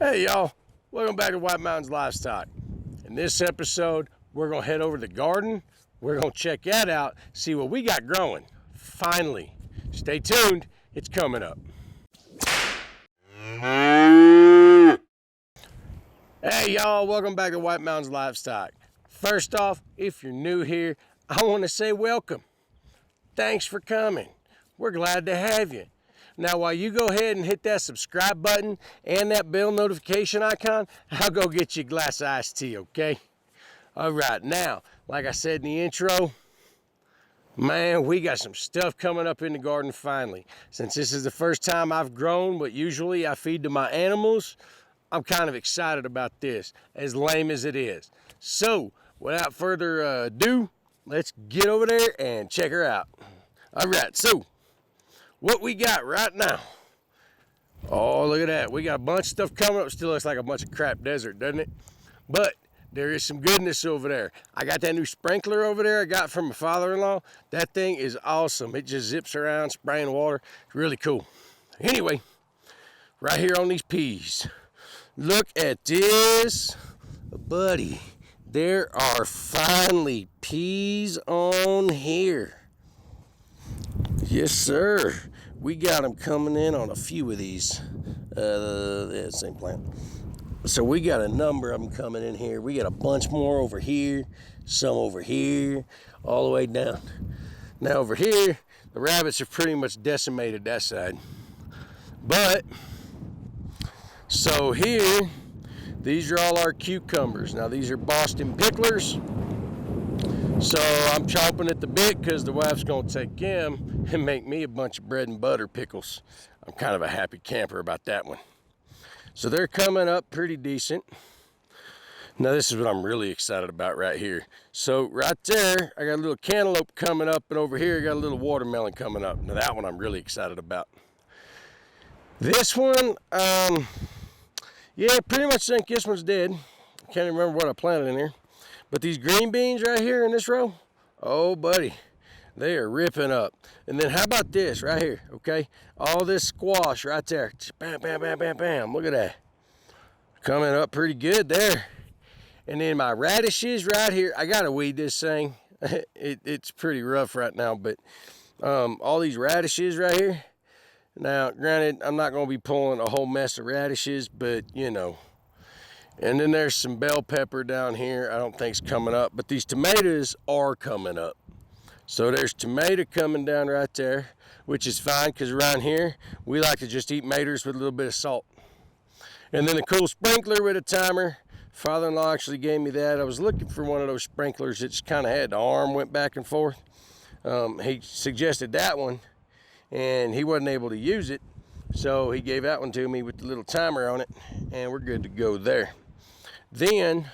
Hey y'all, welcome back to White Mountains Livestock. In this episode, we're gonna head over to the garden. We're gonna check that out, see what we got growing. Finally, stay tuned, it's coming up. Hey y'all, welcome back to White Mountains Livestock. First off, if you're new here, I wanna say welcome. Thanks for coming. We're glad to have you. Now, while you go ahead and hit that subscribe button and that bell notification icon, I'll go get you a glass of iced tea, okay? All right, now, like I said in the intro, man, we got some stuff coming up in the garden finally. Since this is the first time I've grown what usually I feed to my animals, I'm kind of excited about this, as lame as it is. So, without further ado, let's get over there and check her out. All right, so what we got right now. Oh, look at that. We got a bunch of stuff coming up. Still looks like a bunch of crap desert, doesn't it? But there is some goodness over there. I got that new sprinkler over there I got from my father-in-law. That thing is awesome. It just zips around spraying water. It's really cool. Anyway, right here on these peas. Look at this. Buddy, there are finally peas on here. Yes, sir. We got them coming in on a few of these. Same plant. So we got a number of them coming in here. We got a bunch more over here, some over here, all the way down. Now over here, the rabbits have pretty much decimated that side. But, so here, these are all our cucumbers. Now these are Boston picklers. So I'm chomping at the bit because the wife's going to take them and make me a bunch of bread and butter pickles. I'm kind of a happy camper about that one. So they're coming up pretty decent. Now this is what I'm really excited about right here. So right there, I got a little cantaloupe coming up, and over here I got a little watermelon coming up. Now that one I'm really excited about. This one, yeah, pretty much think this one's dead. I can't even remember what I planted in here. But these green beans right here in this row, oh buddy, they are ripping up. And then how about this right here, okay? All this squash right there, bam, bam, bam, bam, bam. Look at that. Coming up pretty good there. And then my radishes right here, I gotta weed this thing. It's pretty rough right now, but all these radishes right here. Now, granted, I'm not gonna be pulling a whole mess of radishes, but you know. And then there's some bell pepper down here. I don't think it's coming up, but these tomatoes are coming up. So there's tomato coming down right there, which is fine because around here, we like to just eat tomatoes with a little bit of salt. And then a cool sprinkler with a timer. Father-in-law actually gave me that. I was looking for one of those sprinklers that just kind of had the arm went back and forth. He suggested that one, and he wasn't able to use it. So he gave that one to me with the little timer on it, and we're good to go there. Then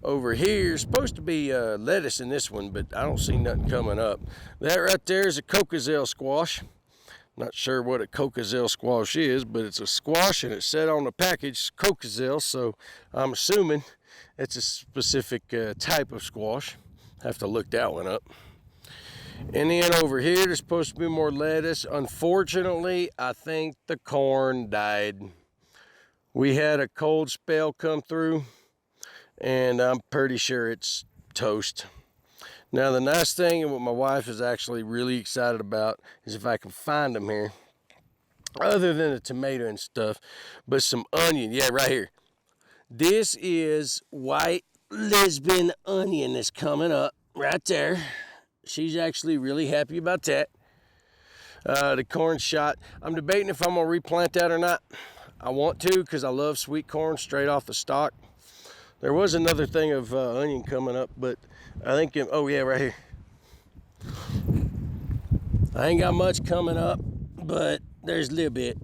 over here is supposed to be lettuce in this one, but I don't see nothing coming up. That right there is a Cocozelle squash. Not sure what a Cocozelle squash is, but it's a squash and it said on the package Cocozelle, so I'm assuming it's a specific type of squash. Have to look that one up. And then over here there's supposed to be more lettuce. Unfortunately, I think the corn died. We had a cold spell come through, and I'm pretty sure it's toast. Now the nice thing, and what my wife is actually really excited about, is if I can find them here, other than the tomato and stuff, but some onion. Yeah, right here. This is white Lisbon onion that's coming up right there. She's actually really happy about that. The corn shot, I'm debating if I'm gonna replant that or not. I want to because I love sweet corn straight off the stalk. There was another thing of onion coming up, but I think, oh yeah, right here. I ain't got much coming up, but there's a little bit.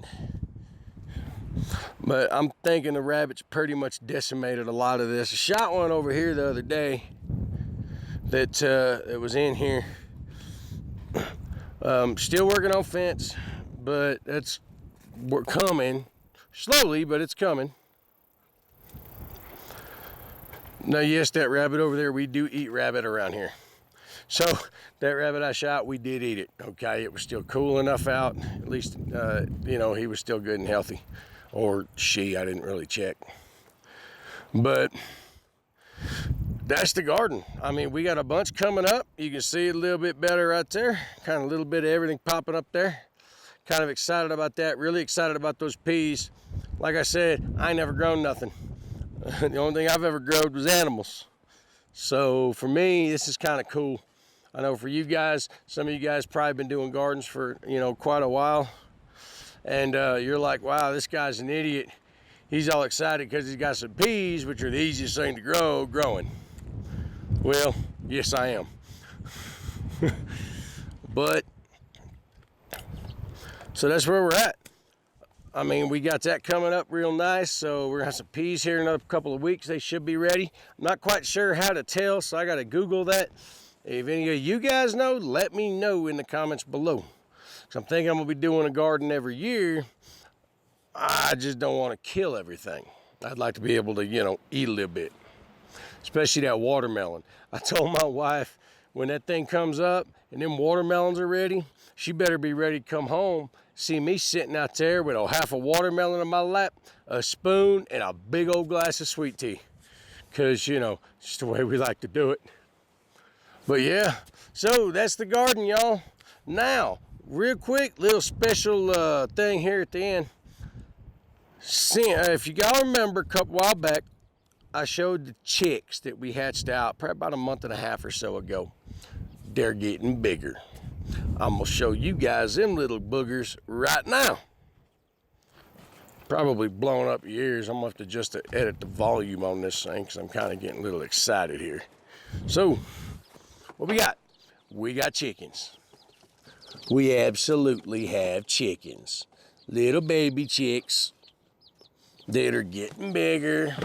But I'm thinking the rabbits pretty much decimated a lot of this. I shot one over here the other day that it was in here. Still working on fence, but we're coming. Slowly, but it's coming. Now, yes, that rabbit over there, we do eat rabbit around here. So, that rabbit I shot, we did eat it, okay? It was still cool enough out. At least, you know, he was still good and healthy. or she, I didn't really check. But that's the garden. I mean, we got a bunch coming up. You can see it a little bit better right there. Kind of a little bit of everything popping up there. Kind of excited about that. Really excited about those peas. Like I said, I ain't never grown nothing. The only thing I've ever grown was animals. So for me, this is kind of cool. I know for you guys, some of you guys probably been doing gardens for, quite a while. And you're like, wow, this guy's an idiot. He's all excited because he's got some peas, which are the easiest thing to grow, growing. Well, yes, I am. But, so that's where we're at. I mean, we got that coming up real nice. So we're gonna have some peas here in another couple of weeks. They should be ready. I'm not quite sure how to tell, so I gotta Google that. If any of you guys know, let me know in the comments below. So I'm thinking I'm gonna be doing a garden every year. I just don't want to kill everything. I'd like to be able to, eat a little bit, especially that watermelon. I told my wife when that thing comes up and them watermelons are ready, she better be ready to come home, see me sitting out there with a half a watermelon in my lap, a spoon, and a big old glass of sweet tea. Because, it's just the way we like to do it. But yeah, so that's the garden, y'all. Now, real quick, little special thing here at the end. If you all remember, a couple while back, I showed the chicks that we hatched out probably about a month and a half or so ago. They're getting bigger. I'm gonna show you guys them little boogers right now. Probably blowing up your ears. I'm gonna have to just edit the volume on this thing because I'm kind of getting a little excited here. So, what we got? We got chickens. We absolutely have chickens. Little baby chicks that are getting bigger.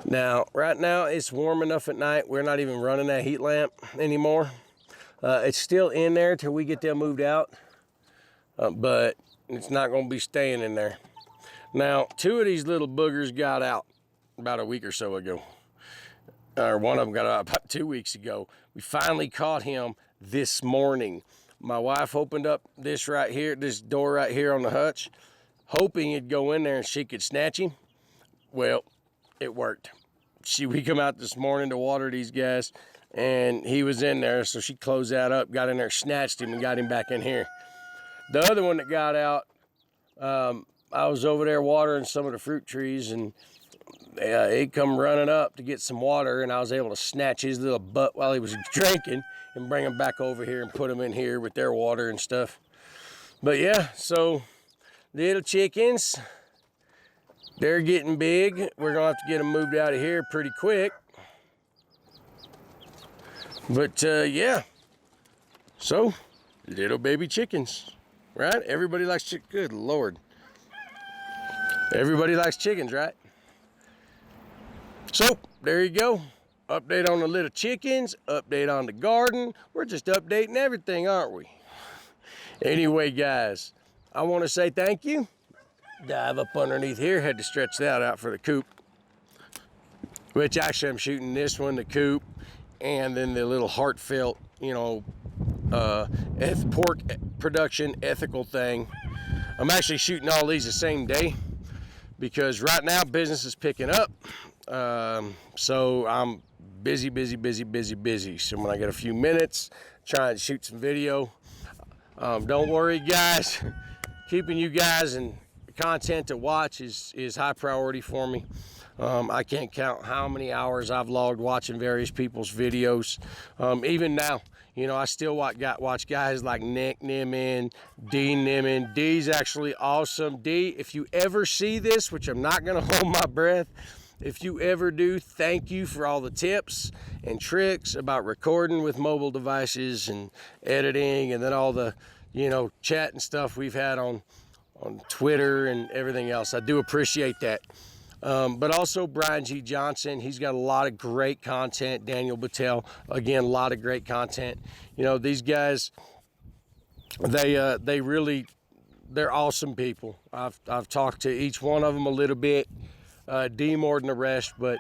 Now, right now, it's warm enough at night. We're not even running that heat lamp anymore. It's still in there till we get them moved out, but it's not going to be staying in there. Now, two of these little boogers got out about a week or so ago. Or one of them got out about 2 weeks ago. We finally caught him this morning. My wife opened up this right here, this door right here on the hutch, hoping it'd go in there and she could snatch him. Well, it worked. We come out this morning to water these guys, and he was in there, so she closed that up, got in there, snatched him, and got him back in here. The other one that got out, I was over there watering some of the fruit trees, and he come running up to get some water, and I was able to snatch his little butt while he was drinking and bring him back over here and put him in here with their water and stuff. But yeah, so little chickens, they're getting big. We're gonna have to get them moved out of here pretty quick. But yeah, so little baby chickens, right? Everybody likes chicken. Good Lord. Everybody likes chickens, right? So there you go. Update on the little chickens, update on the garden. We're just updating everything, aren't we? Anyway, guys, I want to say thank you. Dive up underneath here, had to stretch that out for the coop. Which actually I'm shooting this one, the coop, and then the little heartfelt, pork production ethical thing. I'm actually shooting all these the same day because right now business is picking up. So I'm busy. So when I get a few minutes, try and shoot some video. Don't worry, guys. Keeping you guys and content to watch is high priority for me. I can't count how many hours I've logged watching various people's videos. Even now, I still watch guys like Nick Nimmin, D Nimmin. D's actually awesome. D, if you ever see this, which I'm not going to hold my breath, if you ever do, thank you for all the tips and tricks about recording with mobile devices and editing, and then all the, chat and stuff we've had on Twitter and everything else. I do appreciate that. But also Brian G. Johnson, he's got a lot of great content. Daniel Battelle, again, a lot of great content. These guys, they're awesome people. I've talked to each one of them a little bit. D more than the rest, but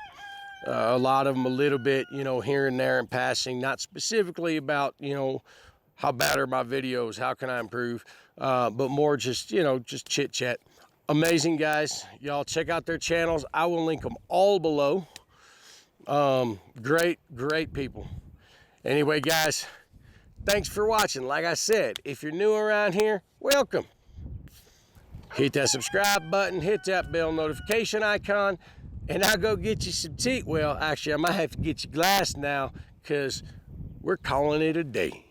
a lot of them a little bit, here and there in passing, not specifically about, how bad are my videos, how can I improve, but more just, you know, just chit chat. Amazing guys. Y'all check out their channels. I will link them all below. Great people. Anyway, guys, thanks for watching. Like I said, if you're new around here, welcome. Hit that subscribe button, hit that bell notification icon, and I'll go get you some tea. Well, actually, I might have to get you glass now because we're calling it a day.